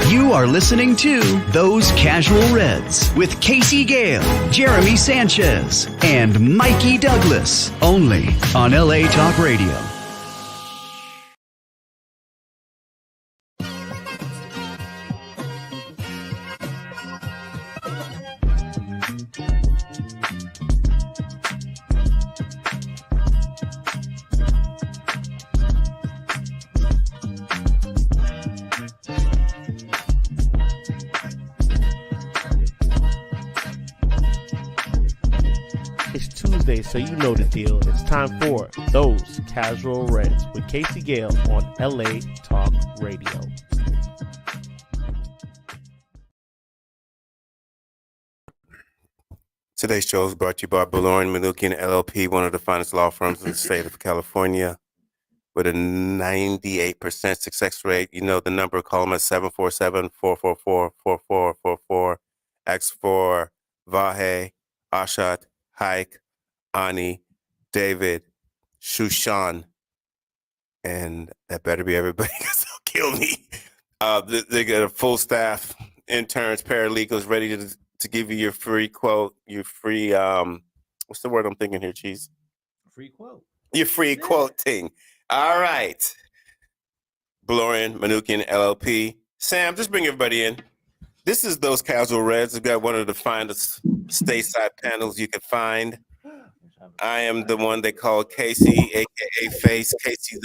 You are listening to Those Casual Reds with Casey Gale, Jeremy Sanchez, and Mikey Douglas, only on LA Talk Radio. So you know the deal. It's time for Those Casual Reds with Casey Gale on LA Talk Radio. Today's show is brought to you by 𝙈𝙊𝙍𝙀 LLP, one of the finest law firms in the state of California, with a 98% success rate. You know the number. Call them at 747-444-4444. Ask for 𝙈𝙊𝙍𝙀, Ani, David, Shushan, and that better be everybody because they'll kill me. They got a full staff, interns, paralegals ready to give you your free quote, your free, what's the word I'm thinking here, Cheese? Free quote. Your free quoting. All right. 𝙈𝙊𝙍𝙀 LLP. Sam, just bring everybody in. This is Those Casual Reds. We've got one of the finest stateside panels you can find. I am the one they call Casey, aka Face. Casey,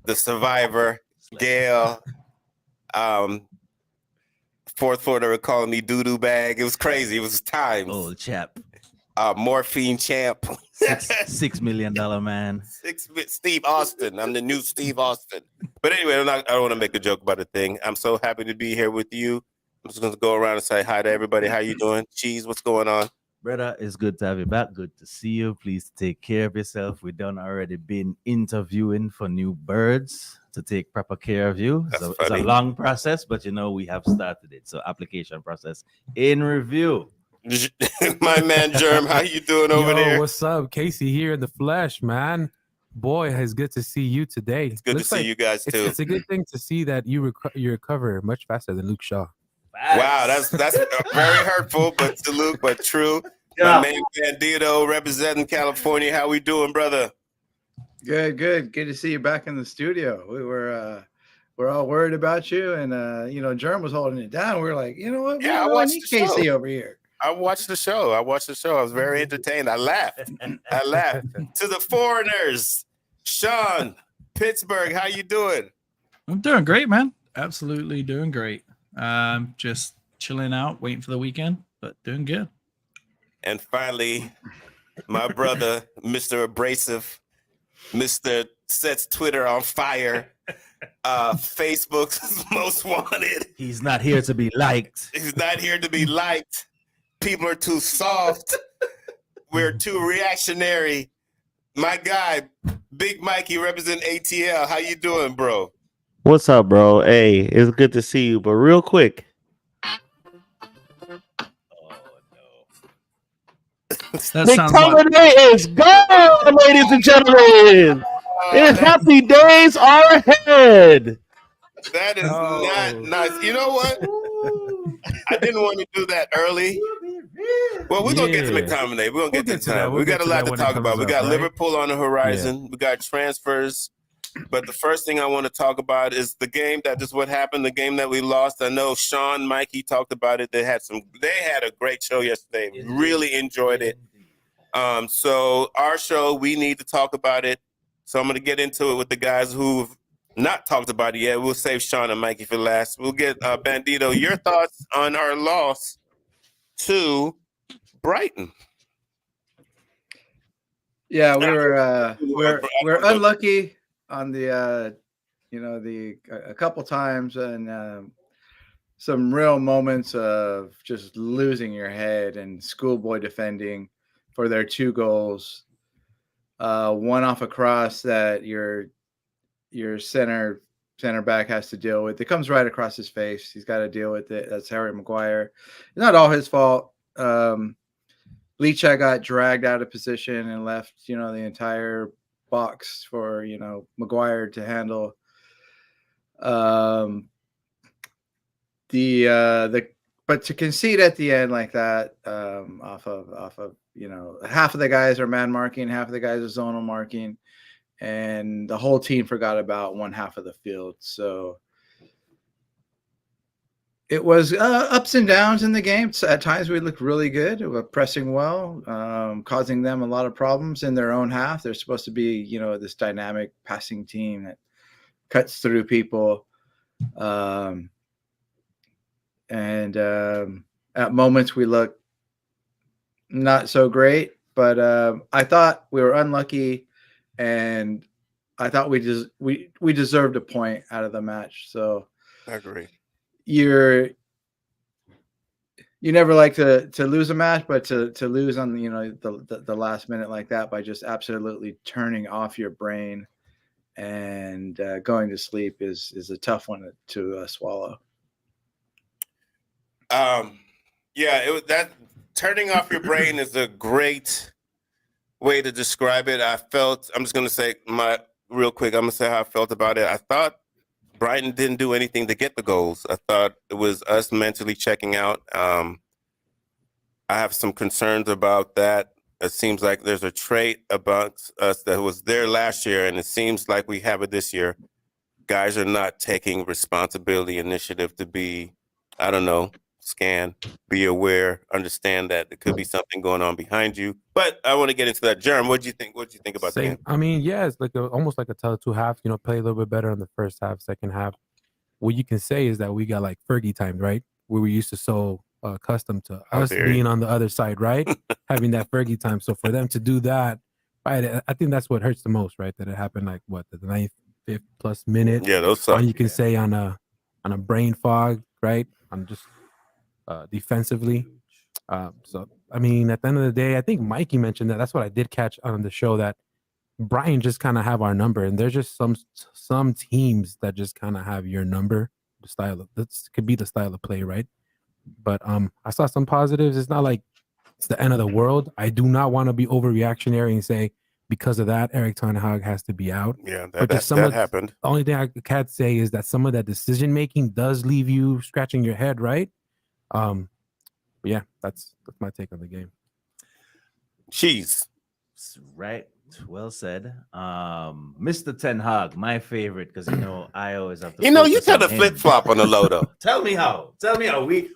the survivor. Gail, fourth floor, they were calling me doo-doo bag. It was crazy. It was times. Oh, chap. Morphine champ. $6 million man. Steve Austin. I'm the new Steve Austin. But anyway, I don't want to make a joke about a thing. I'm so happy to be here with you. I'm just going to go around and say hi to everybody. How you doing? Cheese, what's going on? Brother, it's good to have you back. Good to see you. Please take care of yourself. We done already been interviewing for new birds to take proper care of you. So it's a long process, but you know, we have started it. So application process in review. My man Germ, how you doing over there? What's up? Casey here in the flesh, man. Boy, it's good to see you today. It's good to see you guys too. It's a good thing to see that you recover much faster than Luke Shaw. Wow, that's very hurtful, but to Luke, but true. Yeah. My man Bandito representing California. How we doing, brother? Good. Good to see you back in the studio. We're all worried about you, and Germ was holding it down. We were like, you know what? Yeah, I watched the Casey show over here. I watched the show. I was very entertained. I laughed. To the foreigners, Sean, Pittsburgh. How you doing? I'm doing great, man. Absolutely doing great. Just chilling out, waiting for the weekend, but doing good. And finally, my brother, Mr. Abrasive, Mr. Sets Twitter on fire, Facebook's most wanted. He's not here to be liked. He's not here to be liked. People are too soft. We're too reactionary. My guy, Big Mikey, represent ATL. How you doing, bro? What's up, bro? Hey, it's good to see you. But real quick. McTominay is gone, ladies and gentlemen. His happy days are ahead. That is not nice. You know what? I didn't want to do that early. Well, we're going to get to McTominay. We're going to get to time. We got a lot to talk about. We got Liverpool on the horizon. Yeah. We got transfers. But the first thing I want to talk about is the game that just what happened, the game that we lost. I know Sean, Mikey talked about it. They had a great show yesterday. Really enjoyed it. So our show, we need to talk about it. So I'm going to get into it with the guys who've not talked about it yet. We'll save Sean and Mikey for last. We'll get Bandito, your thoughts on our loss to Brighton. Yeah, we're unlucky on the a couple times, and some real moments of just losing your head and schoolboy defending for their 2 goals. One off a cross that your center back has to deal with. It comes right across his face. He's got to deal with it. That's Harry Maguire. It's not all his fault. Licha got dragged out of position and left, the entire box for, Maguire to handle. but to concede at the end like that, off of half of the guys are man marking, half of the guys are zonal marking, and the whole team forgot about one half of the field. So it was ups and downs in the game. So at times we looked really good. We were pressing well, causing them a lot of problems in their own half. They're supposed to be, this dynamic passing team that cuts through people. And at moments we looked not so great, but I thought we were unlucky, and I thought we deserved a point out of the match. So I agree. You never like to lose a match, but to lose on the last minute like that by just absolutely turning off your brain and going to sleep is a tough one to swallow. That turning off your brain is a great way to describe it. I'm just going to say real quick, I'm going to say how I felt about it. I thought Brighton didn't do anything to get the goals. I thought it was us mentally checking out. I have some concerns about that. It seems like there's a trait about us that was there last year, and it seems like we have it this year. Guys are not taking responsibility, initiative to be, I don't know, scan, be aware, understand that there could be something going on behind you. But I want to get into that. Jerem, what do you think? What do you think about the game? I mean, yeah, it's like almost like a tale of two halves. Play a little bit better in the first half, second half. What you can say is that we got like Fergie time, right? Where we used to so accustomed to us being on the other side, right? Having that Fergie time. So for them to do that, right? I think that's what hurts the most, right? That it happened like the 95th plus minute. Yeah, those suck. You can say on a brain fog, right? On just defensively. So I mean, at the end of the day, I think Mikey mentioned that. That's what I did catch on the show, that Brian just kind of have our number, and there's just some teams that just kind of have your number. The style of this could be the style of play, right? But I saw some positives. It's not like it's the end of the world. I do not want to be overreactionary and say because of that Erik ten Hag has to be out. Yeah, that happened. The only thing I can say is that some of that decision making does leave you scratching your head, right? But yeah, that's my take on the game. Cheese. Right. Well said. Mr. Ten Hag, my favorite, because I always have to. You kind of flip flop on the low though. Tell me how.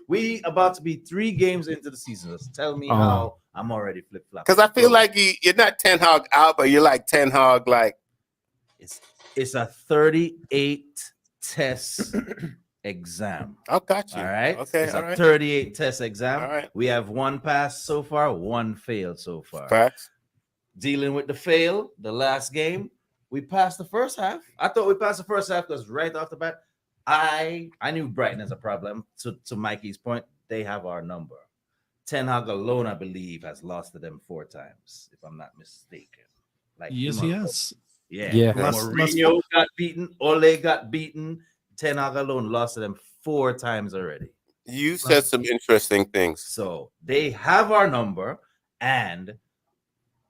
We about to be 3 games into the season. Just tell me how I'm already flip flop. Because I feel like you're not Ten Hag out, but you're like Ten Hag like. It's a 38 test exam. I got you. All right. Okay. It's a 38 test exam. All right. We have 1 pass so far, 1 failed so far. Facts. Dealing with the fail, the last game, we passed the first half. I thought we passed the first half because right off the bat, I knew Brighton is a problem. To Mikey's point, they have our number. Ten Hag alone, I believe, has lost to them 4 times, if I'm not mistaken. Yes, he has. Yeah. Mourinho got beaten. Ole got beaten. Ten Hag alone lost to them 4 times already. You said some interesting things. So they have our number, and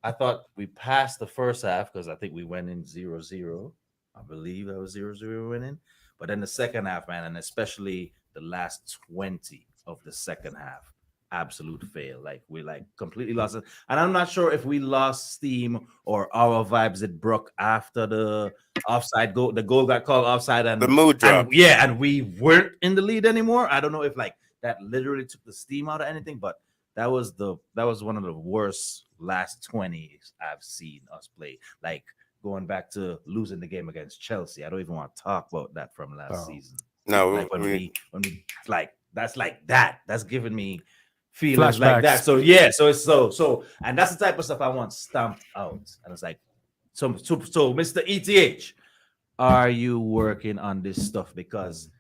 I thought we passed the first half because I think we went in 0-0. I believe that was 0-0 winning. But then the second half, man, and especially the last 20 of the second half, absolute fail. We completely lost it. And I'm not sure if we lost steam or our vibes it broke after the offside goal. The goal got called offside and the mood dropped. And we weren't in the lead anymore. I don't know if that literally took the steam out of anything, but that was one of the worst last 20s I've seen us play. Going back to losing the game against Chelsea. I don't even want to talk about that from last season. No, when we that's like that. That's giving me feelings flashbacks. Like that. So yeah, so it's so and that's the type of stuff I want stamped out. And it's so Mr. ETH, are you working on this stuff? Because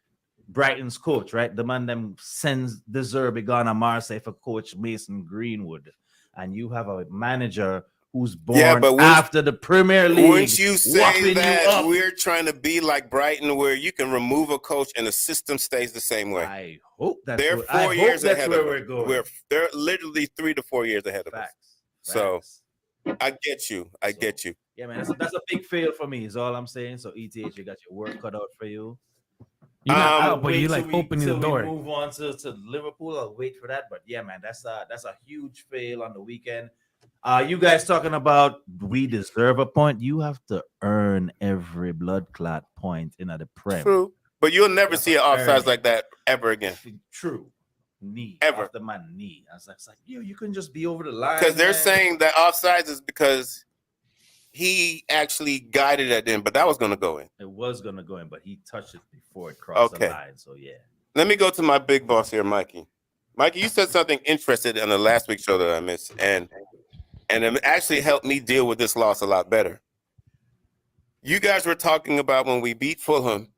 Brighton's coach, right? The man them sends De Zerbi gone to Marseille for coach Mason Greenwood, and you have a manager who's born after the Premier League. Once you say that, we're trying to be like Brighton, where you can remove a coach and the system stays the same way. I hope that's they're 4 years ahead of we're going. They're literally 3 to 4 years ahead of us. So I get you. Get you. Yeah, man, that's a big fail for me. Is all I'm saying. So ETH, you got your work cut out for you. You're not out, but you like opening the door. Move on to Liverpool. I'll wait for that. But yeah, man, that's a huge fail on the weekend. You guys talking about we deserve a point? You have to earn every blood clot point in the Prem. True, but you'll never see an offsides like that ever again. True. Knee ever. After my knee. I was like, you couldn't just be over the line. Because they're saying that offsides is because he actually guided it in, but that was going to go in. It was going to go in, but he touched it before it crossed the line. So yeah. Let me go to my big boss here, Mikey. Mikey, you said something interesting on the last week's show that I missed, and it actually helped me deal with this loss a lot better. You guys were talking about when we beat Fulham.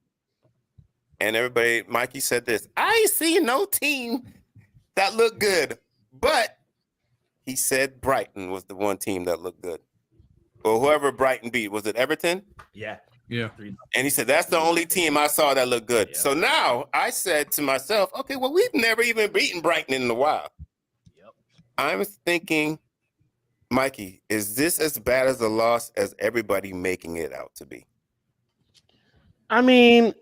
And everybody, Mikey said this, I ain't see no team that looked good. But he said Brighton was the one team that looked good. Or whoever Brighton beat. Was it Everton? Yeah. And he said, that's the only team I saw that looked good. Yeah. So now I said to myself, okay, well, we've never even beaten Brighton in a while. Yep. I'm thinking, Mikey, is this as bad as a loss as everybody making it out to be? I mean...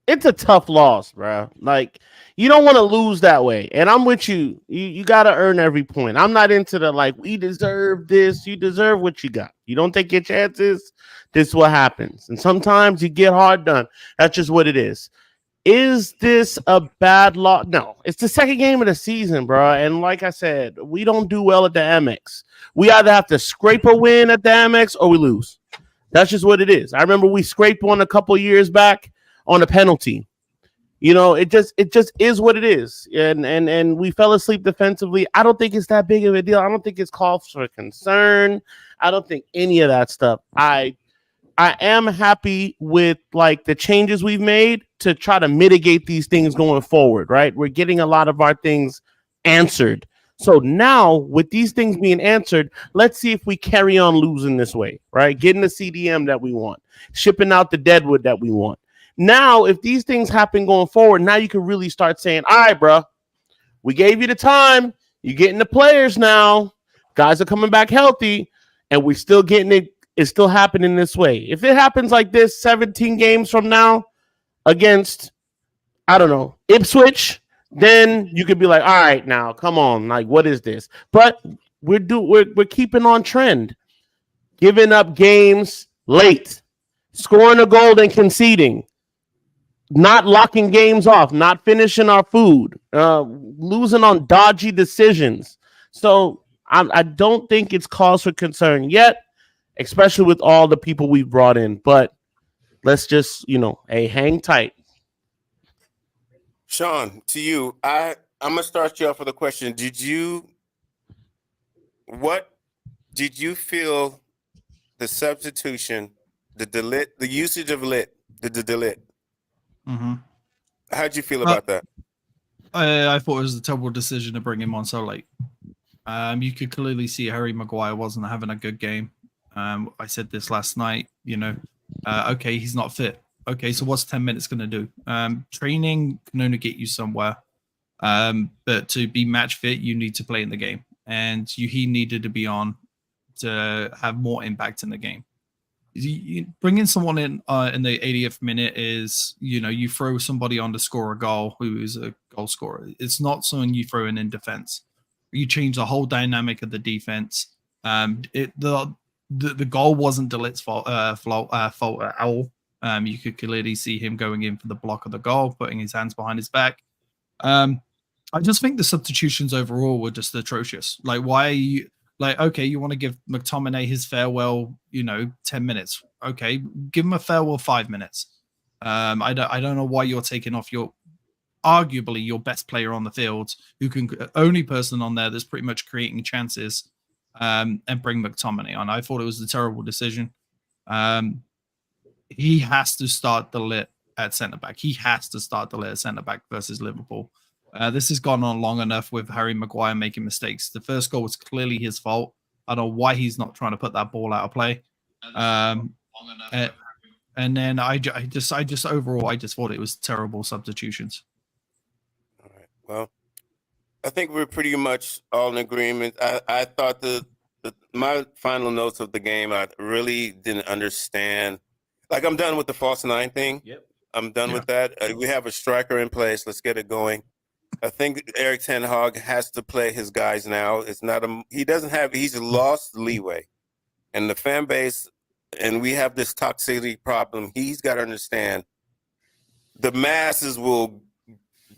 It's a tough loss, bro. Like, you don't want to lose that way. And I'm with you. You got to earn every point. I'm not into the, like, we deserve this. You deserve what you got. You don't take your chances, this is what happens. And sometimes you get hard done. That's just what it is. Is this a bad loss? No. It's the second game of the season, bro. And like I said, we don't do well at the Amex. We either have to scrape a win at the Amex or we lose. That's just what it is. I remember we scraped one a couple years back on a penalty. You know, it just is what it is. And we fell asleep defensively. I don't think it's that big of a deal. I don't think it's cause for concern. I don't think any of that stuff. I am happy with like the changes we've made to try to mitigate these things going forward, right? We're getting a lot of our things answered. So now with these things being answered, let's see if we carry on losing this way, right? Getting the CDM that we want, shipping out the deadwood that we want. Now, if these things happen going forward, now you can really start saying, all right, bro, we gave you the time. You're getting the players now. Guys are coming back healthy, and we're still getting it. It's still happening this way. If it happens like this 17 games from now against, I don't know, Ipswich, then you could be like, all right, now, come on. Like, what is this? But we're keeping on trend. Giving up games late. Scoring a goal and conceding. Not locking games off, not finishing our food, losing on dodgy decisions. So I don't think it's cause for concern yet, especially with all the people we've brought in. But let's just, hang tight. Sean, to you, I'm going to start you off with a question. What did you feel the substitution, the usage of lit, the delete? Mm-hmm. How'd you feel about that? I thought it was a terrible decision to bring him on so late. You could clearly see Harry Maguire wasn't having a good game. I said this last night, okay, he's not fit. Okay, so what's 10 minutes going to do? Training can only get you somewhere. But to be match fit, you need to play in the game. And he needed to be on to have more impact in the game. Bringing someone in the 80th minute is, you throw somebody on to score a goal who is a goal scorer. It's not someone you throw in defense. You change the whole dynamic of the defense. The goal wasn't Delit's fault at all. You could clearly see him going in for the block of the goal, putting his hands behind his back. I just think the substitutions overall were just atrocious. Like, why are you... Like, okay, you want to give McTominay his farewell, 10 minutes. Okay, give him a farewell 5 minutes. I don't know why you're taking off arguably your best player on the field, only person on there that's pretty much creating chances, and bring McTominay on. I thought it was a terrible decision. He has to start the lit at centre back. He has to start the lit at centre back versus Liverpool. This has gone on long enough with Harry Maguire making mistakes. The first goal was clearly his fault. I don't know why he's not trying to put that ball out of play. And then I just overall, I just thought it was terrible substitutions. All right. Well, I think we're pretty much all in agreement. I thought my final notes of the game, I really didn't understand. Like, I'm done with the false nine thing. Yep. I'm done with that. We have a striker in place. Let's get it going. I think Erik ten Hag has to play his guys now. It's not he's lost leeway. And the fan base, and we have this toxicity problem. He's got to understand the masses will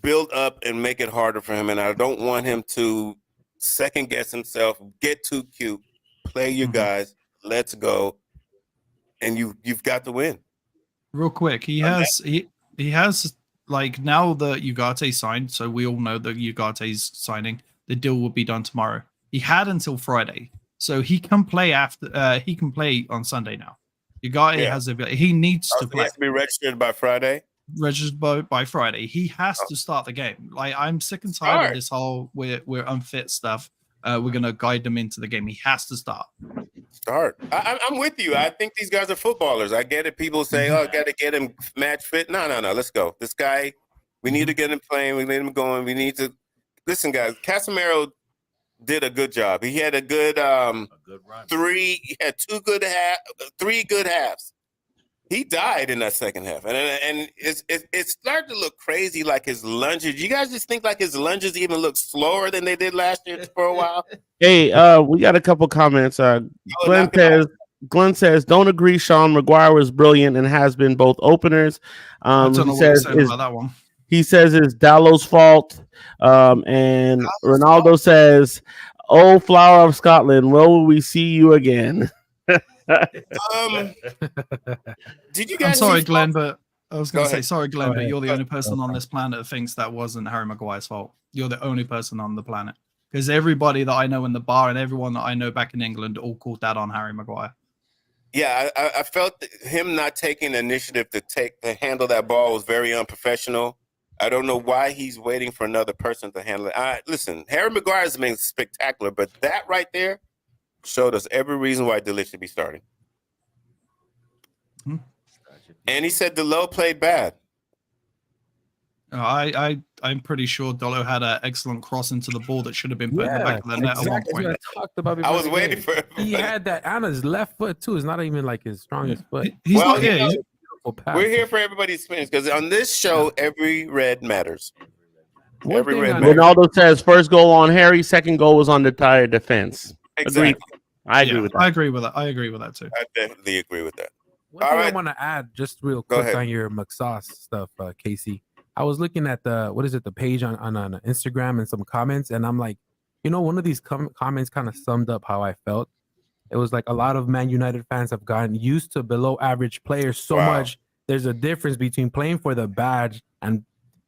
build up and make it harder for him. And I don't want him to second guess himself, get too cute, play your guys, let's go. And you've got to win. Real quick, he has like, now that Ugarte signed, so we all know that Ugarte's signing, the deal will be done tomorrow. He had until Friday, so he can play after. He can play on Sunday now. Ugarte has he needs to play. He has to be registered by Friday. Registered by Friday. He has to start the game. Like, I'm sick and tired of this whole we're unfit stuff. We're gonna guide them into the game. He has to start. I'm with you. I think these guys are footballers. I get it. People say, "Oh, got to get him match fit." No. Let's go. This guy, we need to get him playing. We need him going. We need to listen, guys. Casemiro did a good job. He had a good run. He had three good halves. He died in that second half, and it's starting to look crazy. Like his lunges. You guys just think like his lunges even look slower than they did last year for a while. Hey, we got a couple comments. Glenn says, "Don't agree. Sean Maguire was brilliant and has been both openers." I don't know what to say about that one. He says it's Dallow's fault. And Ronaldo says, "Oh, flower of Scotland, will we see you again?" Did you guys? I'm sorry, Glenn, but I was going to say, sorry, Glenn, but you're the only person on this planet that thinks that wasn't Harry Maguire's fault. You're the only person on the planet, because everybody that I know in the bar and everyone that I know back in England all called that on Harry Maguire. Yeah, I felt him not taking the initiative to handle that ball was very unprofessional. I don't know why he's waiting for another person to handle it. Listen, Harry Maguire has been spectacular, but that right there showed us every reason why Dele should be starting. And he said Delo played bad. I'm pretty sure Delo had an excellent cross into the ball that should have been put in the back of the net at one point. I talked about I was waiting for it. He had that on his left foot too. It's not even like his strongest foot. He's not. We're here for everybody's experience because on this show, every red matters. Every red matters. Ronaldo says first goal on Harry, second goal was on the tired defense. Exactly. Agreed. I agree with that. I agree with that. I agree with that too. I definitely agree with that. One thing I want to add, just real quick on your McSauce stuff, Casey. I was looking at the page on Instagram and some comments, and I'm like, one of these comments kind of summed up how I felt. It was like a lot of Man United fans have gotten used to below average players so much. There's a difference between playing for the badge and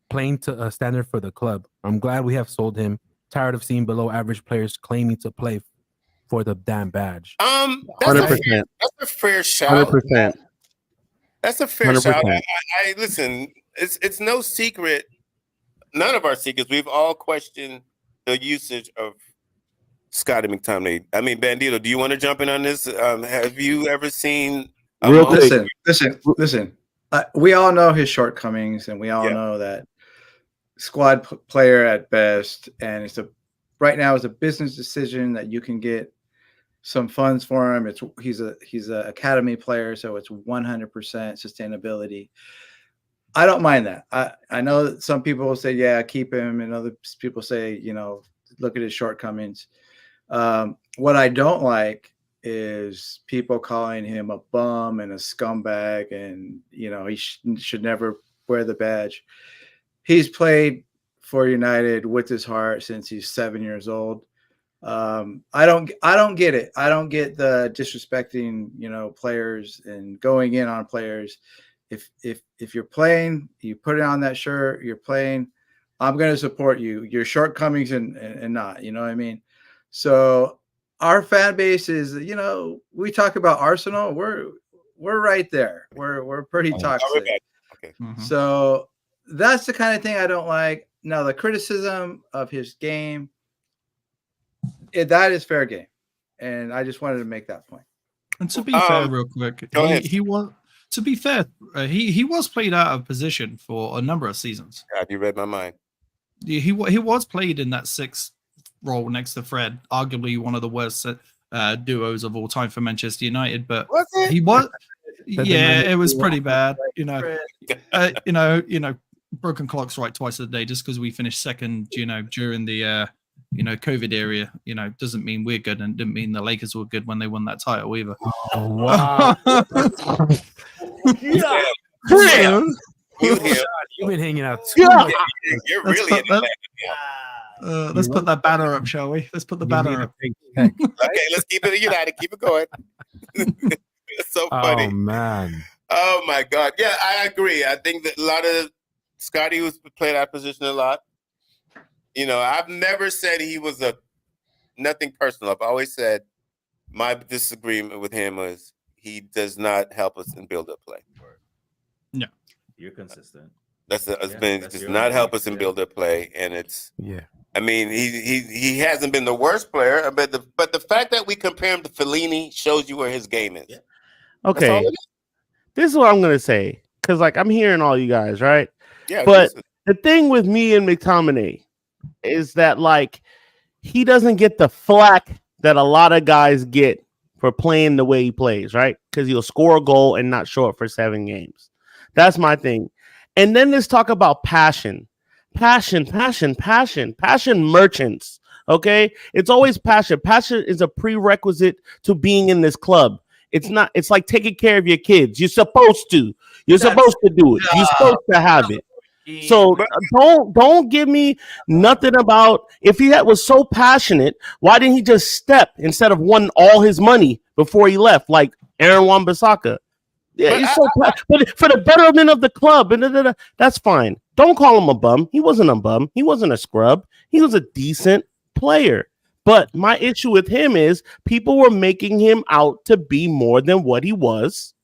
playing to a standard for the club. I'm glad we have sold him. Tired of seeing below average players claiming to play for the damn badge. 100%. That's a fair shout. 100%. That's a fair 100%. shout. I listen. It's no secret. None of our secrets. We've all questioned the usage of Scotty McTominay. I mean, Bandito, do you want to jump in on this? Have you ever seen? Listen. We all know his shortcomings, and we all know that squad player at best. And right now it's a business decision that you can get some funds for him. He's a academy player, so it's 100% sustainability. I don't mind that. I know that some people will say, yeah, keep him, and other people say, look at his shortcomings. What I don't like is people calling him a bum and a scumbag, and he should never wear the badge. He's played for United with his heart since he's 7 years old. I don't get it. I don't get the disrespecting, players and going in on players. If you're playing, you put it on that shirt, you're playing, I'm going to support you, your shortcomings and not, you know what I mean? So our fan base is, we talk about Arsenal. We're right there. We're pretty toxic. Okay. So that's the kind of thing I don't like. Now, the criticism of his game, that is fair game. And I just wanted to make that point. And to be fair, real quick, he was. To be fair, he was played out of position for a number of seasons. God, you read my mind. He was played in that sixth role next to Fred, arguably one of the worst duos of all time for Manchester United. But he was Yeah, it was pretty bad. Broken clocks right twice a day. Just because we finished second, during the COVID area, doesn't mean we're good, and didn't mean the Lakers were good when they won that title either. Oh wow! You've been hanging out too much. You're really in let's put that banner up, shall we? Let's put the banner up. Okay, let's keep it united. Keep it going. It's so funny. Oh man. Oh my God. Yeah, I agree. I think that a lot of Scotty was played that position a lot. I've never said he was nothing personal. I've always said my disagreement with him was he does not help us in build-up play. No, you're consistent. Does not help us in build-up play, and it's I mean, he hasn't been the worst player, but the fact that we compare him to Fellini shows you where his game is. Yeah. Okay, this is what I'm gonna say, because I'm hearing all you guys, right? Yeah. But the thing with me and McTominay is that he doesn't get the flack that a lot of guys get for playing the way he plays, right? Because he'll score a goal and not show up for 7 games. That's my thing. And then let's talk about passion merchants. Okay, it's always passion. Passion is a prerequisite to being in this club. It's like taking care of your kids. You're supposed to do it. You're supposed to have it. So don't give me nothing about if he was so passionate. Why didn't he just step instead of wanting all his money before he left, like Aaron Wan-Bissaka? Yeah, he's so but for the betterment of the club, and that's fine. Don't call him a bum. He wasn't a bum. He wasn't a scrub. He was a decent player. But my issue with him is people were making him out to be more than what he was,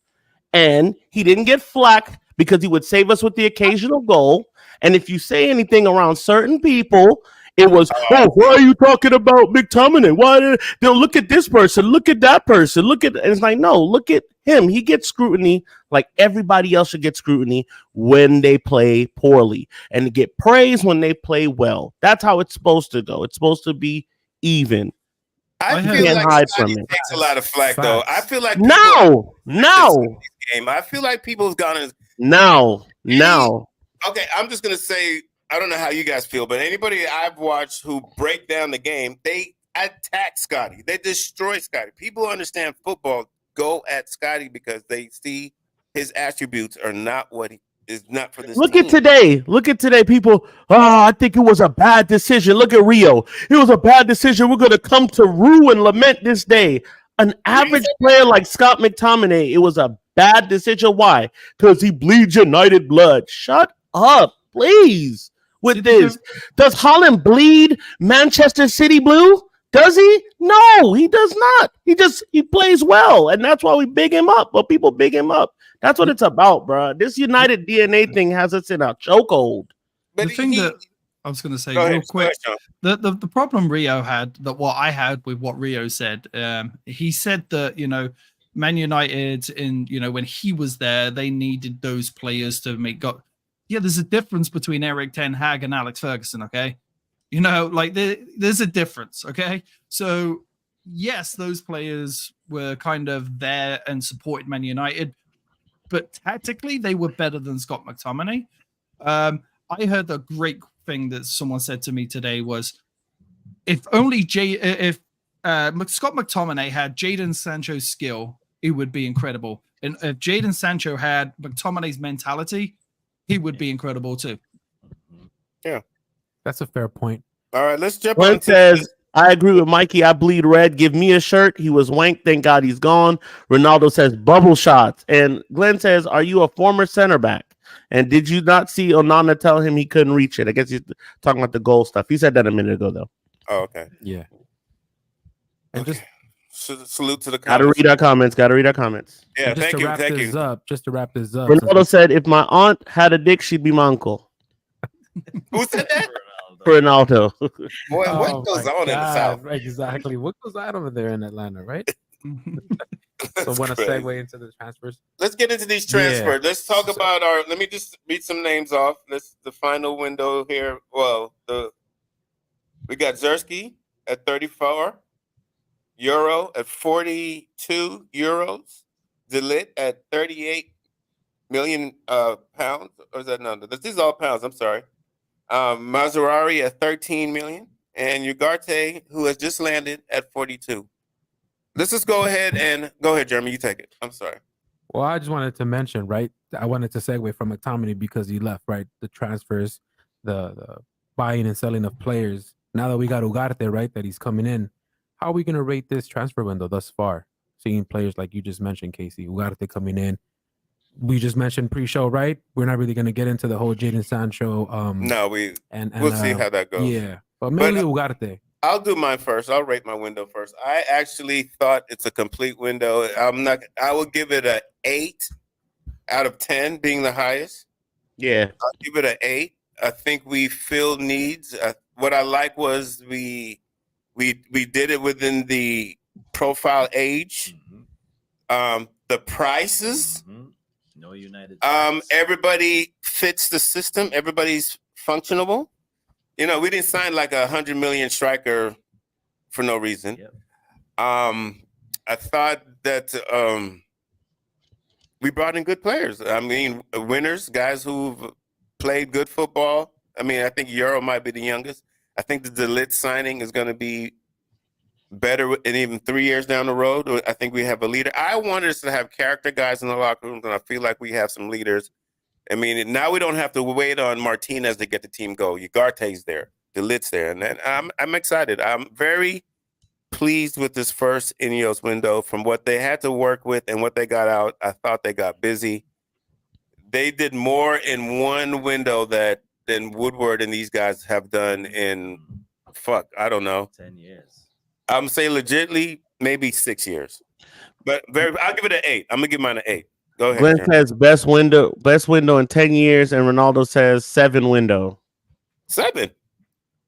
and he didn't get flack because he would save us with the occasional goal. And if you say anything around certain people, it was, why are you talking about McTominay? Why? They'll look at this person, look at that person, and it's like, no, look at him. He gets scrutiny like everybody else should get scrutiny when they play poorly, and get praise when they play well. That's how it's supposed to go. It's supposed to be even. I feel like Scotty takes a lot of flack, though. I feel like no. I feel like people's gone. No. Okay, I'm just gonna say, I don't know how you guys feel, but anybody I've watched who break down the game, they attack Scotty. They destroy Scotty. People who understand football go at Scotty because they see his attributes are not what he is not for this Look team. Look at today, people. I think it was a bad decision. Look at Rio. It was a bad decision. We're going to come to rue and lament this day. An average player like Scott McTominay, it was a bad decision. Why? Because he bleeds United blood. Shut up, please. With this, does Holland bleed Manchester City blue? Does he? No, he does not. He plays well, and that's why we big him up. Well, people big him up. That's what it's about, bro. This United DNA thing has us in a chokehold. The thing that I was going to say real quick, the problem Rio had, that what I had with what Rio said, he said that, Man United, when he was there, they needed those players to make go. Yeah, there's a difference between Eric Ten Hag and Alex Ferguson, okay? There's a difference, okay? So, yes, those players were kind of there and supported Man United, but tactically, they were better than Scott McTominay. I heard the great thing that someone said to me today was, if Scott McTominay had Jadon Sancho's skill, it would be incredible. And if Jadon Sancho had McTominay's mentality, he would be incredible too. Yeah, that's a fair point. All right, let's jump on. Says, I agree with Mikey. I bleed red. Give me a shirt. He was wank. Thank God he's gone. Ronaldo says bubble shots. And Glenn says, are you a former center back? And did you not see Onana tell him he couldn't reach it? I guess he's talking about the goal stuff. He said that a minute ago, though. Oh, okay. Yeah. And just salute to the comments. Gotta read our comments. Yeah, thank you. Just to wrap this up. Ronaldo said, if my aunt had a dick, she'd be my uncle. Who said that? Ronaldo. Boy, what goes on in the South? Exactly. What goes on over there in Atlanta, right? So want to segue into the transfers? Let's get into these transfers. Yeah. Let's talk about let me just read some names off. The final window here. Well, we got Zersky at 34 euro, at 42 euros. 𝙈𝙊𝙍 at 38 million pounds. Or is that number? This is all pounds. I'm sorry. Maserati at 13 million, and ugarte, who has just landed, at 42. Let's just go ahead, Jeremy. You take it. I'm sorry. Well, I just wanted to mention, right? I wanted to segue from McTominay because he left, right? The transfers, the buying and selling of players. Now that we got Ugarte, right, that he's coming in, how are we going to rate this transfer window thus far? Seeing players like you just mentioned, Casey, Ugarte coming in. We just mentioned pre-show, right? We're not really going to get into the whole Jadon Sancho. No, we'll see how that goes. Yeah, but mainly Ugarte. I'll do mine first. I'll rate my window first. I actually thought it's a complete window. I will give it an 8 out of 10, being the highest. Yeah, I'll give it an 8. I think we filled needs. What I like was we did it within the profile age. The prices. No United. Everybody fits the system. Everybody's functional. You know, we didn't sign like a 100 million striker for no reason. Yep. I thought that we brought in good players. I mean, winners, guys who've played good football. I mean, I think Euro might be the youngest. I think the 𝙈𝙊𝙍 signing is going to be better in even 3 years down the road. I think we have a leader. I wanted us to have character guys in the locker rooms, and I feel like we have some leaders. I mean, now we don't have to wait on Martinez to get the team go. Ugarte's there, 𝙈𝙊𝙍's there, and then I'm excited. I'm very pleased with this first Ineos window. From what they had to work with and what they got out, I thought they got busy. They did more in one window than Woodward and these guys have done in I don't know, 10 years. I'm saying legitimately maybe 6 years, but I'll give it an 8. I'm gonna give mine an 8. Go ahead. Glenn says best window in 10 years, and Ronaldo says 7 window. 7.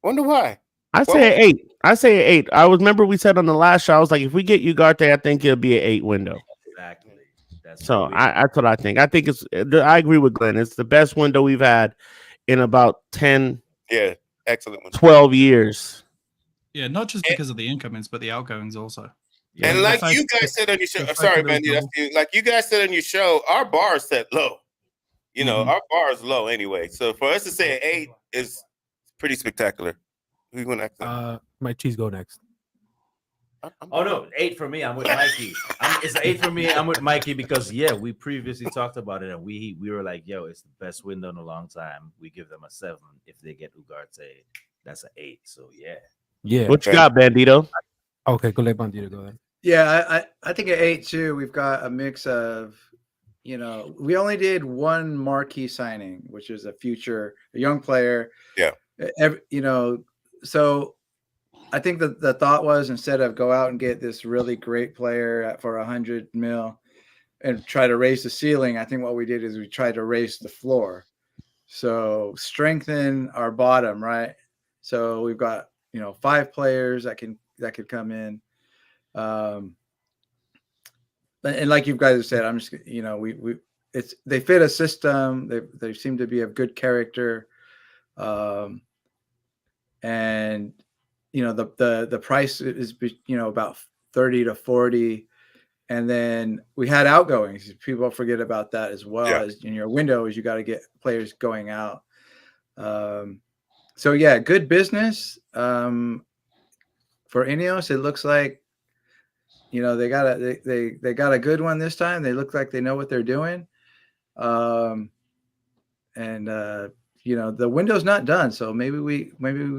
Wonder why. I say 8. I say 8. I remember we said on the last show, I was like, if we get Ugarte, I think it'll be an 8 window. Exactly. That's what I think. I think I agree with Glenn. It's the best window we've had in about 10, excellent one. 12 years. Yeah, not just because of the incomings, but the outgoings also. Yeah, and like you guys said on your show, sorry, Mandy, like you guys said on your show, our bar is set low. You know, our bar is low anyway. So for us to say an 8 is pretty spectacular. Who you want next? My cheese go next. Oh no, 8 for me. I'm with Mikey. It's 8 for me. I'm with Mikey because we previously talked about it and we were like, yo, it's the best window in a long time. We give them a 7 if they get Ugarte. That's an 8. So yeah. What you got, Bandito? Okay, go let Bandito go then. Yeah, I think at 8 too. We've got a mix of, we only did one marquee signing, which is a young player. Yeah. So I think that the thought was, instead of go out and get this really great player for 100 mil and try to raise the ceiling, I think what we did is we tried to raise the floor. So strengthen our bottom, right? So we've got 5 players that could come in. And like you guys have said, I'm just they fit a system. They seem to be of good character, and the price is about 30 to 40, and then we had outgoings. People forget about that as well. As in your window, is you got to get players going out. So good business for Ineos. It looks like they got a good one this time. They look like they know what they're doing, and the window's not done. So maybe we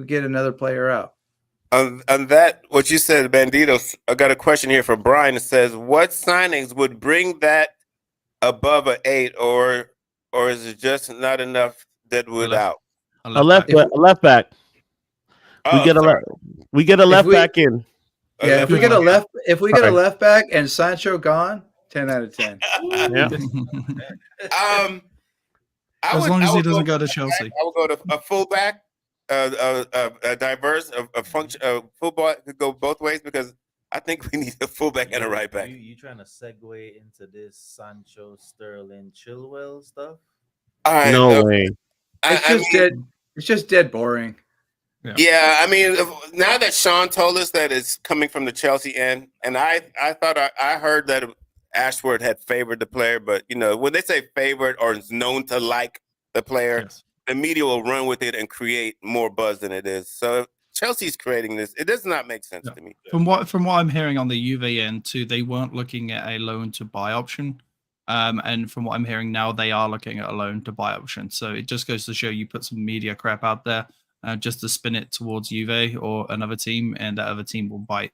get another player out. On that, what you said, Banditos, I got a question here from Brian. It says, what signings would bring that above an 8, or is it just not enough Deadwood out? A left back. We get a left back in. Yeah, if we get a left back and Sancho gone, 10 out of 10. Yeah. As long as he doesn't go to Chelsea. I will go to a fullback, a diverse, a function. Football could go both ways because I think we need a fullback and a right back. You trying to segue into this Sancho, Sterling, Chilwell stuff? No way. It's just dead boring. Yeah, I mean, now that Sean told us that it's coming from the Chelsea end, and I thought I heard that Ashford had favored the player, but when they say favored or is known to like the player, Yes. the media will run with it and create more buzz than it is. So if Chelsea's creating this, it does not make sense to me. From what I'm hearing on the Juve end too, they weren't looking at a loan to buy option. And from what I'm hearing now, they are looking at a loan to buy option. So it just goes to show you put some media crap out there just to spin it towards Juve or another team, and that other team will bite.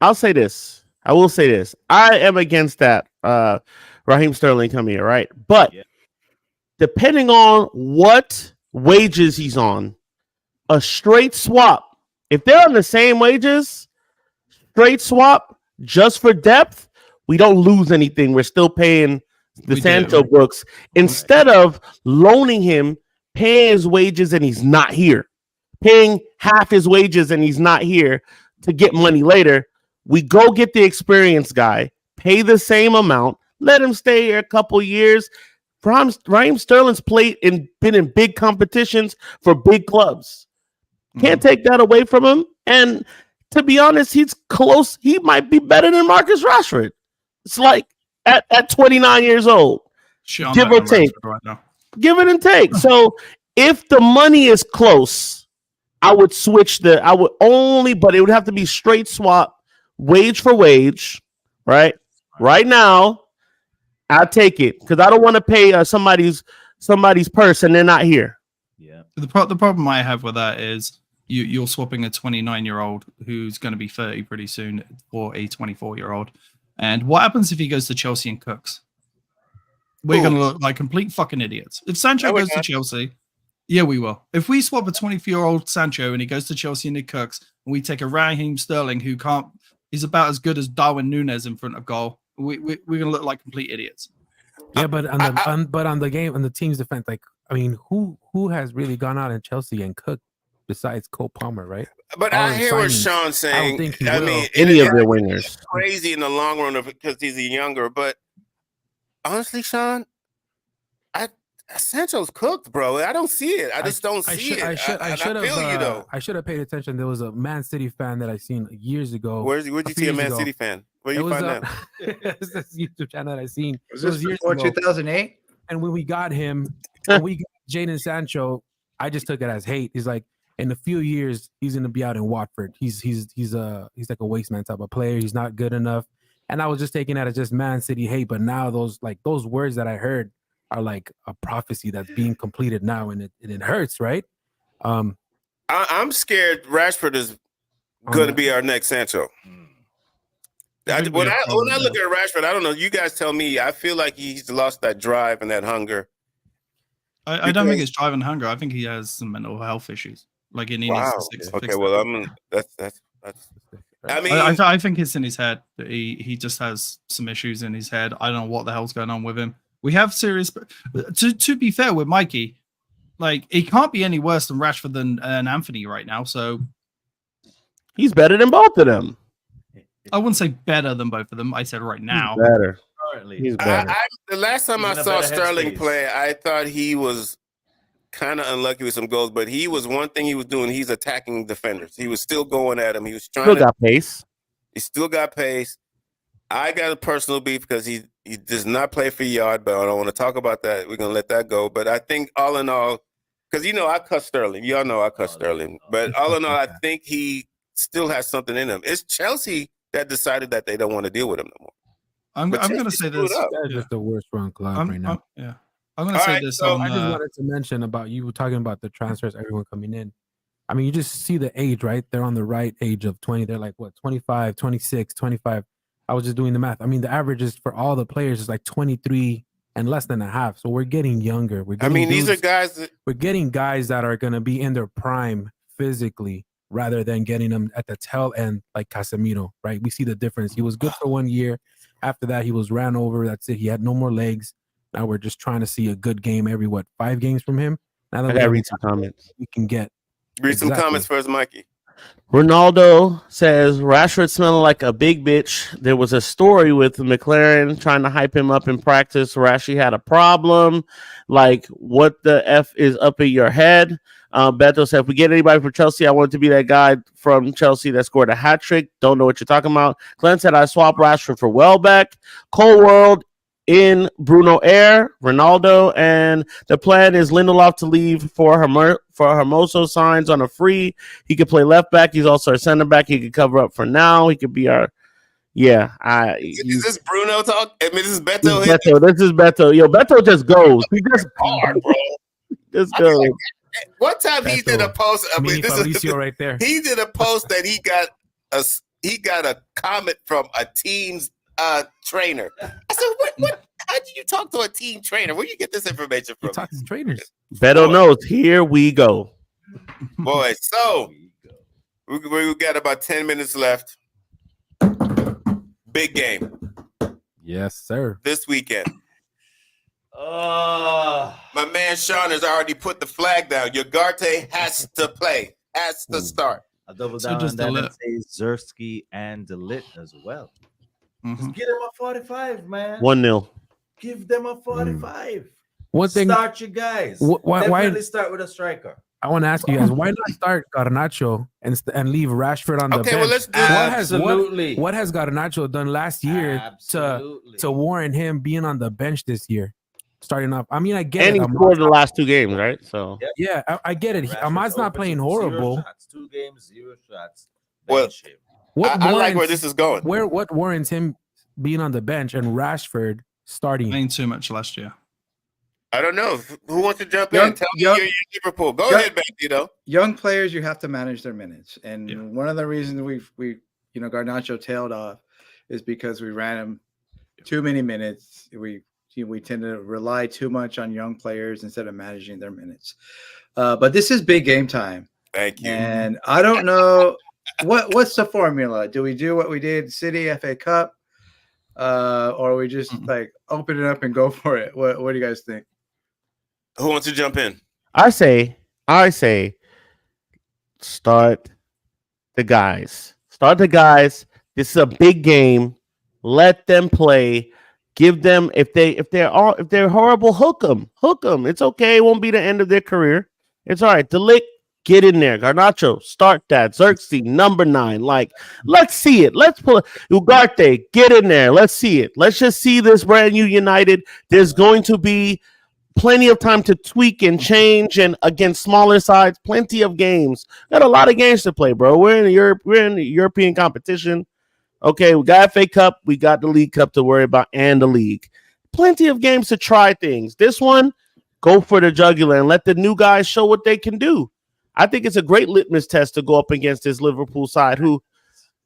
I'll say this. I will say this. I am against that Raheem Sterling coming here, right? But depending on what wages he's on, a straight swap, if they're on the same wages, straight swap just for depth, we don't lose anything. We're still paying the Sancho books instead of loaning him, paying his wages and he's not here, paying half his wages and he's not here to get money later. We go get the experienced guy, pay the same amount, let him stay here a couple years. Raheem Sterling's been in big competitions for big clubs. Can't take that away from him. And to be honest, he's close. He might be better than Marcus Rashford. It's like at 29 years old, give or take. Give it and take. So if the money is close, I would switch but it would have to be straight swap, wage for wage, right? Right now, I'll take it because I don't want to pay somebody's purse and they're not here. Yeah. The problem I have with that is you're swapping a 29-year-old who's going to be 30 pretty soon for a 24-year-old. And what happens if he goes to Chelsea and cooks? We're going to look like complete fucking idiots. If Sancho goes to Chelsea, yeah, we will. If we swap a 24-year-old Sancho and he goes to Chelsea and he cooks, and we take a Raheem Sterling who can't, he's about as good as Darwin Núñez in front of goal, we're going to look like complete idiots. Yeah, but on the team's defense, like, I mean, who has really gone out in Chelsea and cooked besides Cole Palmer, right? But I hear what Sean's saying. I mean, any of their wingers crazy in the long run of it because he's younger. But honestly, Sean, Sancho's cooked, bro. I don't see it. I just don't see it. I should have paid attention. There was a Man City fan that I seen years ago. Where'd you see a Man City fan? Where you find that? It's this YouTube channel that I seen. Was this before 2008? And when we got him, when we got Jadon Sancho, I just took it as hate. He's like, in a few years, he's gonna be out in Watford. He's like a waste man type of player. He's not good enough. And I was just taking that as just Man City hate. But now those words that I heard are like a prophecy that's being completed now, and it hurts, right? I'm scared Rashford is going to be our next Sancho. When I look at Rashford, I don't know. You guys tell me. I feel like he's lost that drive and that hunger. I don't think it's drive and hunger. I think he has some mental health issues. Like he needs to fix okay, well, that's. I think it's in his head. He just has some issues in his head. I don't know what the hell's going on with him. We have serious. To be fair with Mikey, like he can't be any worse than Rashford than Anthony right now. So he's better than both of them. I wouldn't say better than both of them. I said right now. He's better. He's better. The last time I saw Sterling play, I thought he was kind of unlucky with some goals, but he was one thing he was doing. He's attacking defenders. He was still going at him. He was trying. Got pace. He still got pace. I got a personal beef because he does not play for Yard, but I don't want to talk about that. We're gonna let that go. But I think all in all, because I cuss Sterling. Y'all know I cuss Sterling. But all in all, I think he still has something in him. It's Chelsea that decided that they don't want to deal with him no more. I'm going to say this. That's just the worst run club right now. I'm going to say this. So I just wanted to mention about you were talking about the transfers, everyone coming in. I mean, you just see the age, right? They're on the right age of 20. They're like, what, 25, 26, 25. I was just doing the math. I mean, the average is for all the players is like 23 and less than a half. So we're getting younger. These are guys we're getting guys that are going to be in their prime physically rather than getting them at the tail end like Casemiro, right? We see the difference. He was good for 1 year. After that, he was ran over. That's it. He had no more legs. Now we're just trying to see a good game every, 5 games from him? Now that I got to read some comments. We can get. Read some comments first, Mikey. Ronaldo says Rashford smelling like a big bitch. There was a story with McLaren trying to hype him up in practice. Rashi had a problem. Like, what the F is up in your head? Beto said, if we get anybody from Chelsea, I want to be that guy from Chelsea that scored a hat trick. Don't know what you're talking about. Glenn said, I swapped Rashford for Welbeck. Cole World in Bruno Air, Ronaldo, and the plan is Lindelof to leave for Hermoso signs on a free. He could play left back. He's also a center back. He could cover up for now. He could be our Is this Bruno talk? I mean, this is Beto. This is Beto. Yo, Beto just goes. He just hard, bro. Just goes. One time he did a post. I mean, this is right there. He did a post that he got a comment from a team's trainer. I said, what? How did you talk to a team trainer? Where you get this information from? He talks to trainers. Beto knows. Here we go. Boy, so we got about 10 minutes left. Big game. Yes, sir. This weekend. My man Sean has already put the flag down. Ugarte has to play. Has to start. I'll double down on that and say 𝙈𝙀𝙀 and 𝙈𝙊𝙍 as well. Just give them a 45, man. 1-0. Give them a 45. One thing. Start you guys. Why start with a striker? I want to ask you guys, why not start Garnacho and leave Rashford on the bench? Well, let's do what has Garnacho done last year to warrant him being on the bench this year? Starting off, I mean, I get it. And he scored the last 2 games, right? So yeah, I get it. Ahmad's not playing horrible. 0 shots, 2 games, 0 shots. Well, I like where this is going. What warrants him being on the bench and Rashford starting? Playing too much last year. I don't know. Who wants to jump in? Tell me you're Liverpool. Go ahead, Beto. Young players, you have to manage their minutes, and one of the reasons we Garnacho tailed off is because we ran him too many minutes. We tend to rely too much on young players instead of managing their minutes. But this is big game time. Thank you. And I don't know what's the formula. Do we do what we did City FA Cup, or we just like open it up and go for it? What do you guys think? Who wants to jump in? I say, start the guys. Start the guys. This is a big game. Let them play. Give them if they're horrible, hook them. It's okay. It won't be the end of their career. It's all right. 𝙈𝙊𝙍, get in there. Garnacho, start that. 𝙈𝙀𝙀, number 9. Like, let's see it. Let's pull it. Ugarte, get in there. Let's see it. Let's just see this brand new United. There's going to be plenty of time to tweak and change, and against smaller sides, plenty of games. Got a lot of games to play, bro. We're in the European competition. Okay, we got FA Cup, we got the League Cup to worry about, and the league. Plenty of games to try things. This one, go for the jugular and let the new guys show what they can do. I think it's a great litmus test to go up against this Liverpool side, who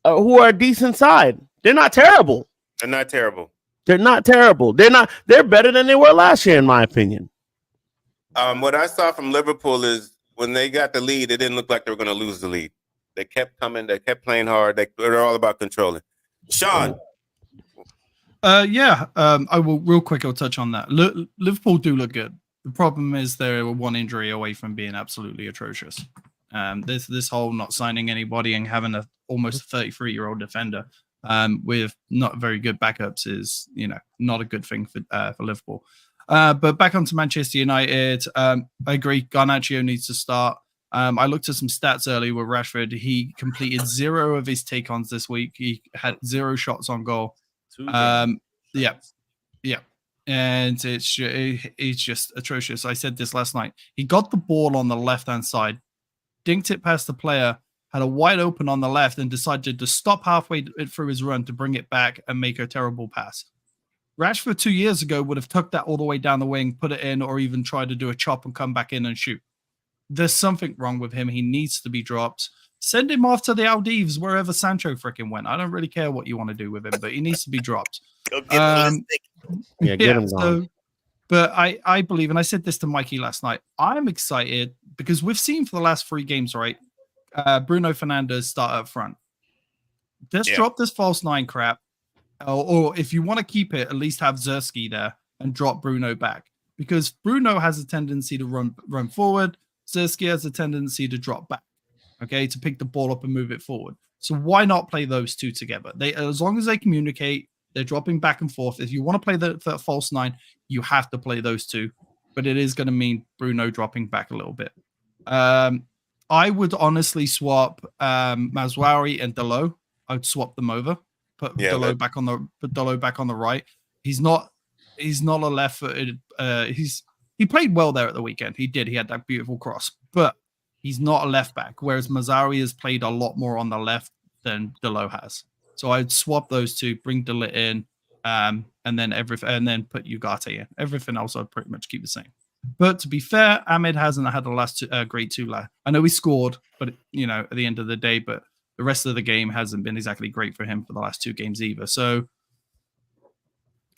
are a decent side. They're not terrible. They're not terrible. They're better than they were last year, in my opinion. What I saw from Liverpool is when they got the lead, it didn't look like they were going to lose the lead. They kept coming. They kept playing hard. They're all about controlling. Sean. I will real quick. I'll touch on that. Liverpool do look good. The problem is they're 1 injury away from being absolutely atrocious. This whole not signing anybody and having almost 33-year-old defender with not very good backups is not a good thing for Liverpool. But back onto Manchester United. I agree. Garnacho needs to start. I looked at some stats earlier with Rashford. He completed 0 of his take-ons this week. He had 0 shots on goal. And it's just atrocious. I said this last night. He got the ball on the left-hand side, dinked it past the player, had a wide open on the left, and decided to stop halfway through his run to bring it back and make a terrible pass. Rashford 2 years ago would have tucked that all the way down the wing, put it in, or even tried to do a chop and come back in and shoot. There's something wrong with him. He needs to be dropped. Send him off to the Maldives, wherever Sancho freaking went. I don't really care what you want to do with him, but he needs to be dropped. Get him gone. But I believe, and I said this to Mikey last night, I'm excited because we've seen for the last 3 games, right? Bruno Fernandes start up front. Just drop this false 9 crap. Or if you want to keep it, at least have 𝙈𝙀𝙀 there and drop Bruno back. Because Bruno has a tendency to run forward. 𝙈𝙀𝙀 has a tendency to drop back. okay, to pick the ball up and move it forward. So why not play those two together? They, as long as they communicate, they're dropping back and forth. If you want to play the false nine, you have to play those two. But it is going to mean Bruno dropping back a little bit. I would honestly swap 𝗦𝗶𝗴 and 𝙈𝙊𝙍𝙀. I would swap them over. Put 𝙈𝙊𝙍 back on the right. He's not a left-footed. He played well there at the weekend. He did. He had that beautiful cross, but he's not a left back. Whereas 𝗦𝗶𝗴 has played a lot more on the left than 𝙈𝙍𝙍 has. So I'd swap those two, bring de Ligt in, and then put ugarte in. Everything else I'd pretty much keep the same. But to be fair, Ahmed hasn't had the last great two. I know he scored, but at the end of the day, but the rest of the game hasn't been exactly great for him for the last two games either. So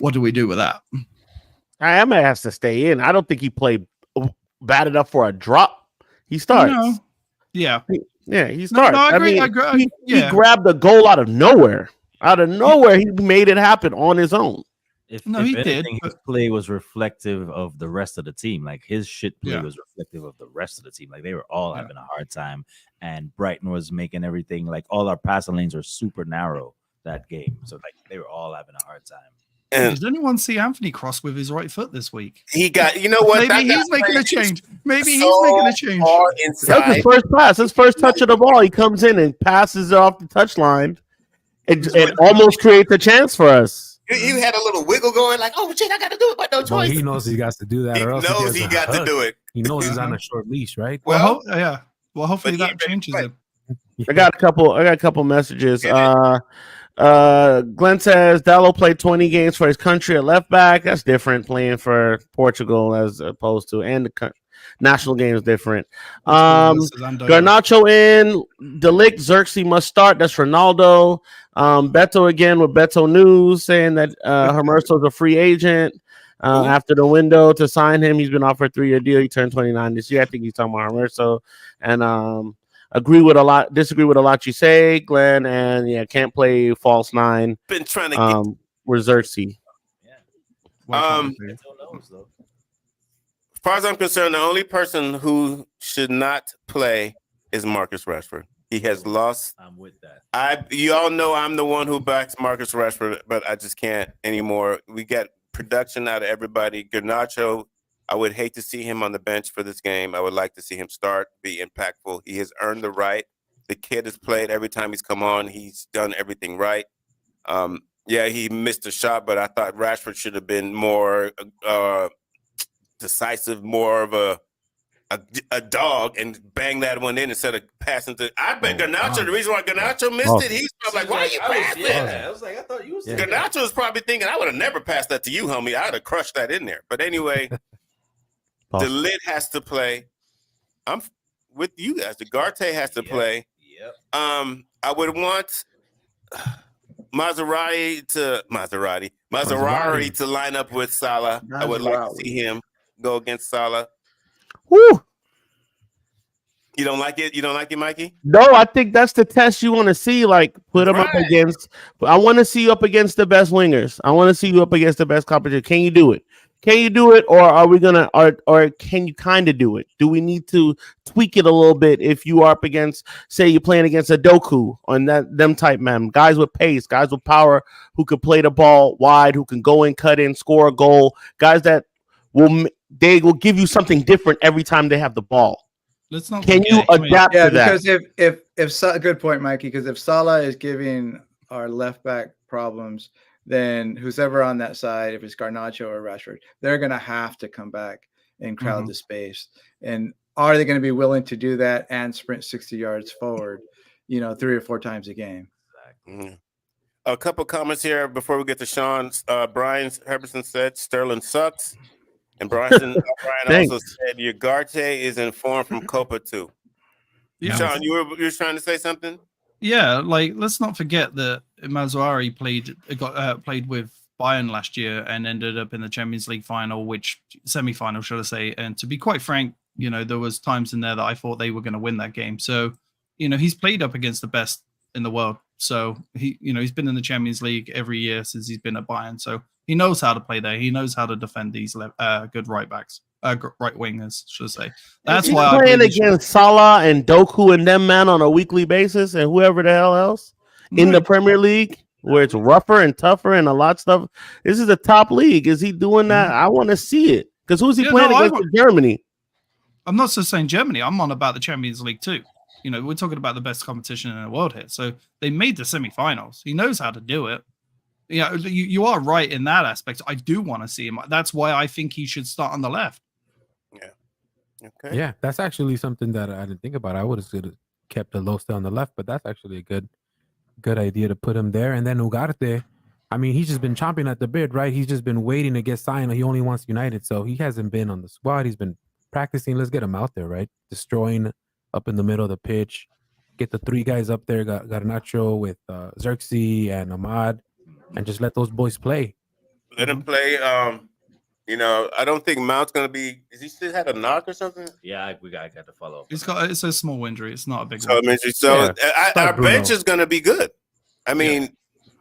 what do we do with that? Ahmed has to stay in. I don't think he played bad enough for a drop. He starts. Yeah. Yeah, he starts. No, I agree. He grabbed the goal out of nowhere. Out of nowhere, he made it happen on his own. If he anything, did. His play was reflective of the rest of the team. Like his shit play was reflective of the rest of the team. Like they were all having a hard time, and Brighton was making everything like all our passing lanes are super narrow that game. So like they were all having a hard time. And does anyone see Anthony cross with his right foot this week? He got, you know what? Maybe he's making a change. Maybe he's making a change. That's his first pass. His first touch of the ball. He comes in and passes it off the touchline. It almost creates a chance for us. You had a little wiggle going, like, oh shit, I got to do it, but no choice. Well, he knows he got to do that. He knows he got to do it. He knows he's on a short leash, right? Well, yeah. Well, hopefully that changes it. I got a couple messages. Glenn says Dalot played 20 games for his country at left back. That's different playing for Portugal as opposed to, and the national game is different. Garnacho in, de Ligt, Xerxes must start. That's Ronaldo. Beto again with Beto News saying that Hermoso is a free agent after the window to sign him. He's been offered a 3-year deal. He turned 29 this year. I think he's talking about Hermoso. And disagree with a lot you say, Glenn, and can't play false nine. Been trying to with Xerxes. As far as I'm concerned, the only person who should not play is Marcus Rashford. He has lost. I'm with that. You all know I'm the one who backs Marcus Rashford, but I just can't anymore. We got production out of everybody. Garnacho, I would hate to see him on the bench for this game. I would like to see him start, be impactful. He has earned the right. The kid has played every time he's come on. He's done everything right. He missed a shot, but I thought Rashford should have been more decisive, more of a dog, and bang that one in instead of passing to. I bet Garnacho. The reason why Garnacho missed it, he's probably like, "Why are you passing?" I was like, I thought you was. Garnacho was probably thinking, "I would have never passed that to you, homie. I'd have crushed that in there." But anyway. De Ligt has to play. I'm with you guys. Ugarte has to play. Yep. I would want Maserati to line up with Salah. I would like to see him go against Salah. Woo. You don't like it? You don't like it, Mikey? No, I think that's the test you want to see. Like, put them up against. I want to see you up against the best wingers. I want to see you up against the best competition. Can you do it? Can you do it, or are we gonna, or can you kind of do it? Do we need to tweak it a little bit if you are up against, say, you're playing against a Doku on them type men, guys with pace, guys with power, who can play the ball wide, who can go in, cut in, score a goal, guys that will give you something different every time they have the ball. Let's not. Can you adapt to that? Because if good point, Mikey. Because if Salah is giving our left back problems, then who's ever on that side, if it's Garnacho or Rashford, they're going to have to come back and crowd the space. And are they going to be willing to do that and sprint 60 yards forward, 3 or 4 times a game? A couple comments here before we get to Sean's. Brian Herberson said Sterling sucks. And Brian also said Ugarte is in form from Copa too. Yeah. Sean, you were trying to say something? Yeah, like let's not forget that 𝗦𝗶𝗴 played with Bayern last year and ended up in the Champions League final, semi-final, should I say? And to be quite frank, there was times in there that I thought they were going to win that game. So, he's played up against the best in the world. So he's been in the Champions League every year since he's been at Bayern. So he knows how to play there. He knows how to defend these good right backs. right wingers, should I say. That's He's why I playing believe he should- against Salah and Doku and them man on a weekly basis, and whoever the hell else in the Premier League, where it's rougher and tougher and a lot of stuff. This is a top league. Is he doing that? I want to see it, because who's he playing against in Germany? I'm not just saying Germany. I'm on about the Champions League too. You know, we're talking about the best competition in the world here. So they made the semifinals. He knows how to do it. Yeah, you are right in that aspect. I do want to see him. That's why I think he should start on the left. Yeah. Okay. Yeah, that's actually something that I didn't think about. I would have kept Alosta on the left, but that's actually a good idea to put him there. And then Ugarte, I mean, he's just been chomping at the bit, right? He's just been waiting to get signed. He only wants United, so he hasn't been on the squad. He's been practicing. Let's get him out there, right? Destroying up in the middle of the pitch. Get the 3 guys up there. Got Garnacho with 𝙈𝙊𝙀 and Ahmad. And just let those boys play. Let him play. You know, I don't think Mount's gonna be. Is he still had a knock or something? Yeah, I got to follow up. It's a small injury. It's not a big one. Our bench is gonna be good. I mean,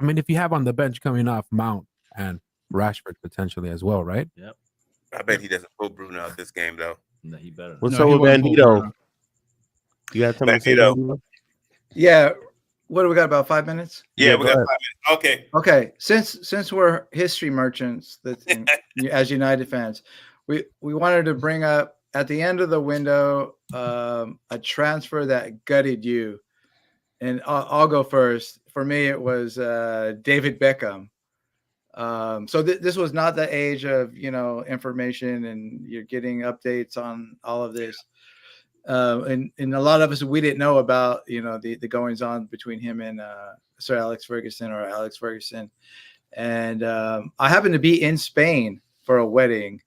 if you have on the bench coming off Mount and Rashford potentially as well, right? Yep. I bet he doesn't pull Bruno out this game though. No, he better. What's up with Bandito? You got something to say, Bandito? Yeah. What do we got? About 5 minutes? Yeah, we got 5 minutes. Okay. Since we're history merchants, as United fans, we wanted to bring up at the end of the window a transfer that gutted you, and I'll go first. For me, it was David Beckham. So this was not the age of information, and you're getting updates on all of this. And a lot of us, we didn't know about the goings on between him and Sir Alex Ferguson or Alex Ferguson. And I happened to be in Spain for a wedding,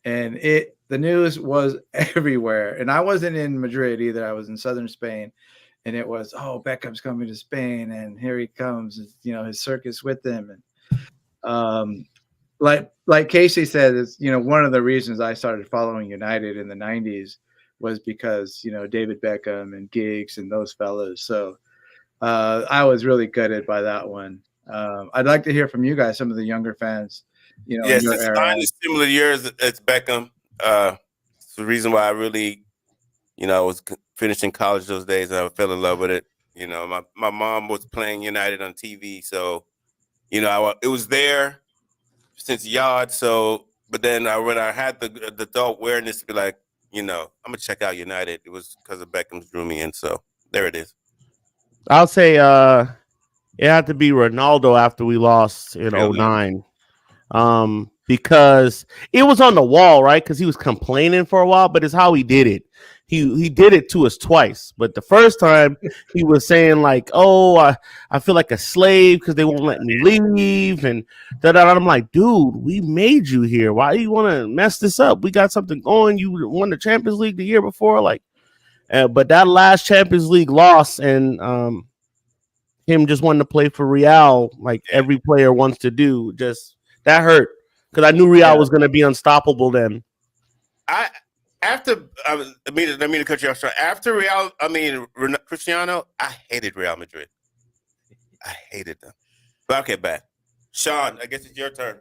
and the news was everywhere. And I wasn't in Madrid either. I was in southern Spain, and it was, oh, Beckham's coming to Spain, and here he comes, his circus with him. And like Casey said, is one of the reasons I started following United in the 90s was because David Beckham and Giggs and those fellas. So I was really gutted by that one. I'd like to hear from you guys, some of the younger fans. Yes, mine is similar to yours. It's Beckham. It's the reason why I really, I was finishing college those days and I fell in love with it. My mom was playing United on TV, so it was there since yard. So, but then when I had the adult awareness to be like, I'm gonna check out United. It was because of Beckham's drew me in. So there it is. I'll say it had to be Ronaldo after we lost in 2009. Because it was on the wall, right? Because he was complaining for a while, but it's how he did it. He did it to us twice. But the first time he was saying like, oh, I feel like a slave because they won't let me leave. And I'm like, dude, we made you here. Why do you want to mess this up? We got something going. You won the Champions League the year before. But that last Champions League loss and him just wanting to play for Real, like every player wants to do, just that hurt. Because I knew Real was going to be unstoppable then. Let me to cut you off short. After Cristiano, I hated Real Madrid. I hated them. But okay, bad. Sean, I guess it's your turn.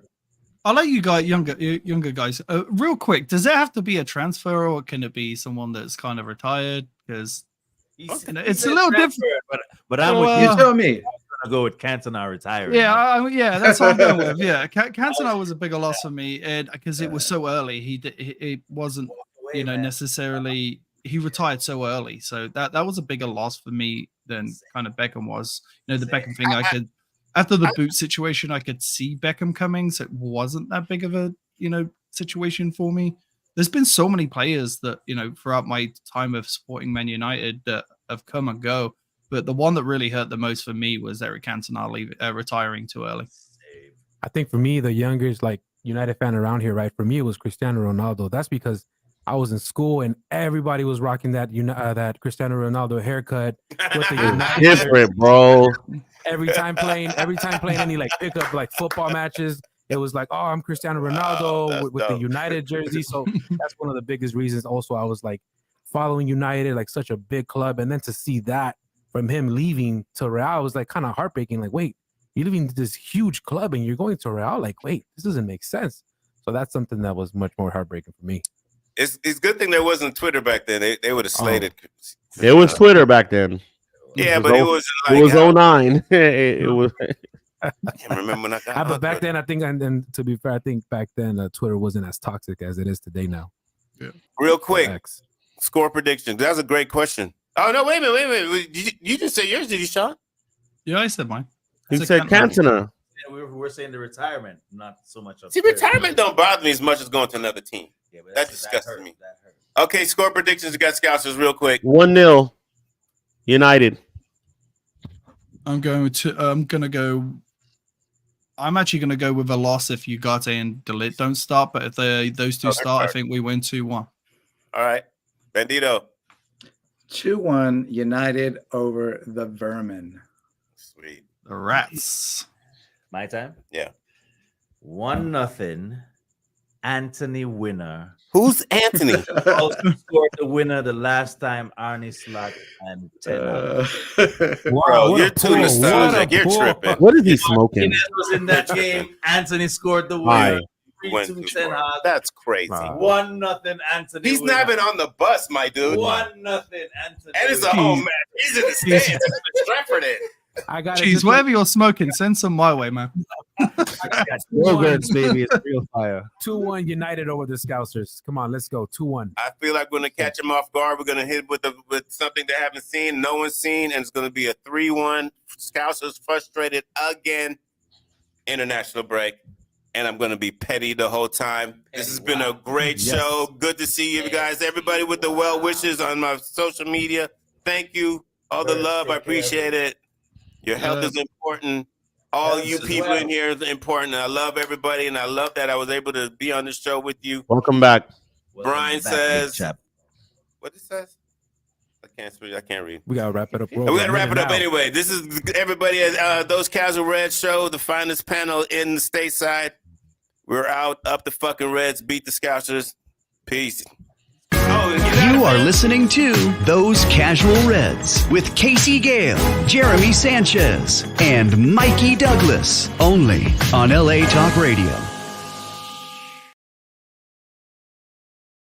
I'll let you guys, younger guys, real quick. Does it have to be a transfer, or can it be someone that's kind of retired? Because it's a little different. But I'm with you. Tell me. I'm gonna go with Cantona retiring. Yeah, that's what I'm going with. Yeah, Cantona was a bigger loss for me, because it was so early. It wasn't. Necessarily he retired so early, so that was a bigger loss for me than kind of Beckham was. The Beckham thing, after the boot situation, I could see Beckham coming, so it wasn't that big of a situation for me. There's been so many players that throughout my time of supporting Man United that have come and go, but the one that really hurt the most for me was Eric Cantona retiring too early. I think for me, the youngest United fan around here, right? For me, it was Cristiano Ronaldo. That's because I was in school and everybody was rocking that Cristiano Ronaldo haircut with the United different, bro. Every time playing any pickup football matches, it was like, oh, I'm Cristiano Ronaldo with the United jersey. So that's one of the biggest reasons. Also, I was following United, such a big club, and then to see that from him leaving to Real was kind of heartbreaking. Wait, you're leaving this huge club and you're going to Real? Wait, this doesn't make sense. So that's something that was much more heartbreaking for me. It's a good thing there wasn't Twitter back then. They would have slated. It was Twitter back then. Yeah, but it was like it was 09. it was. I can't remember when I got. But back then, I think, and then to be fair, I think back then Twitter wasn't as toxic as it is today now. Yeah. Real quick, score prediction. That's a great question. Oh no, wait a minute. You just said yours, did you, Sean? Yeah, I said mine. He said Cantona. Yeah, we're saying the retirement, not so much. See, retirement don't bother me as much as going to another team. Yeah, but that disgusts me. That hurt. Okay, score predictions. We got Scousers real quick. 1-0 United. I'm actually gonna go with a loss if Ugarte and Delete don't start, but if those two start, I think we win 2-1. All right, Bandito. 2-1 United over the Vermin. Sweet. The Rats. My time? Yeah. 1-0 Anthony winner. Who's Anthony? Also scored the winner the last time Arne Slot and Ten. Bro, you're too nostalgic. You're tripping. What is he smoking? Was in that game. Anthony scored the winner. That's crazy. 1-0 Anthony. He's not even on the bus, my dude. 1-0 Anthony. And it's a home match. He's in the stands. Stratford it. I got Jeez, whatever you're smoking, send some my way, man. Yogurts, baby. It's real fire. 2-1 United over the Scousers. Come on, let's go. 2-1. I feel like we're going to catch them off guard. We're going to hit with something they haven't seen, no one's seen, and it's going to be a 3-1. Scousers frustrated again. International break. And I'm going to be petty the whole time. This has been a great show. Good to see you guys. Everybody with the well wishes on my social media. Thank you. All the love. I appreciate it. Your health is important. All you people in here is important. I love everybody, and I love that I was able to be on the show with you. Welcome back. Brian says, what it says? I can't read. We gotta wrap it up. We gotta wrap it up anyway. This is everybody at Those Casual Reds show, the finest panel in the stateside. We're out. Up the fucking Reds. Beat the Scousers. Peace. You are listening to Those Casual Reds with Casey Gale, Jeremy Sanchez, and Mikey Douglas, only on LA Talk Radio.